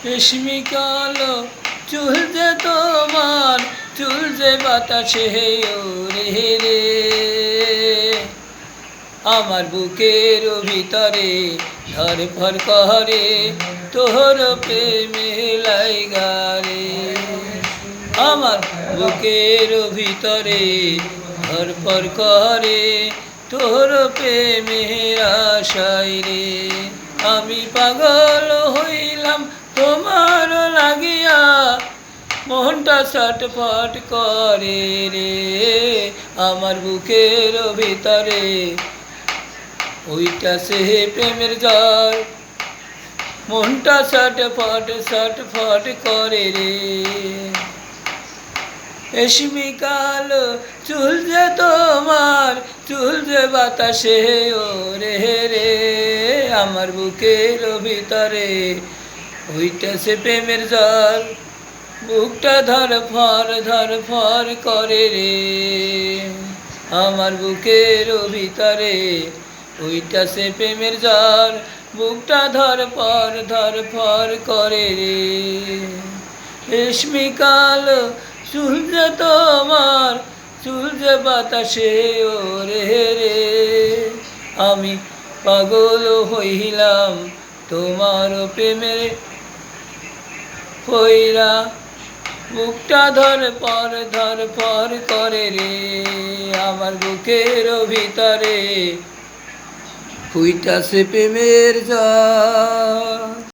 রেশমি কালো চুল যে তোমার, চুল যে বাতাসে ওরে রে, আমার বুকের ভিতরে ধরফর করে তোর প্রেমে লাইগা রে। আমার বুকের ভিতরে ধরফর করে তোর প্রেমের আশায় রে। আমি পাগল হইলাম তোমার লাগিয়া, মনটা ছটফট করে রে। আমার বুকের ভিতরে ওইটাছে প্রেমের জ্বর, মনটা ছটফট ছটফট করে রে। রেশমি কালো চুল যে তোমার, চুল যে বাতাসে ওরে রে, আমার বুকের ভিতরে ওইটাছে প্রেমের জ্বর, বুকটা ধরফর করে রে। আমার বুকের ভিতরে ওইটাছে প্রেমের জ্বর, বুকটা ধরফর করে রে। রেশমি কালো চুল যে তোমার, চুল যে বাতাসে ওরে রে, আমি পাগল হইলাম তোমার প্রেমের কইরা, বুকটা ধরফর করে রে। আমার বুকের ভিতরে হইতাছে প্রেমের জ্বর।